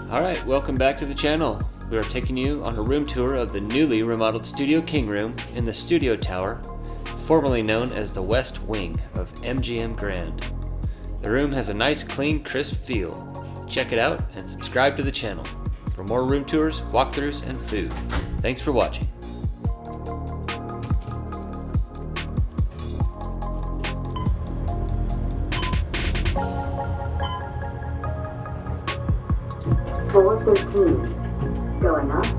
Alright, welcome back to the channel. We are taking you on a room tour of the newly remodeled Studio King Room in the Studio Tower, formerly known as the West Wing of MGM Grand. The room has a nice, clean, crisp feel. Check it out and subscribe to the channel for more room tours, walkthroughs, and food. Thanks for watching. Floor 13. Going up.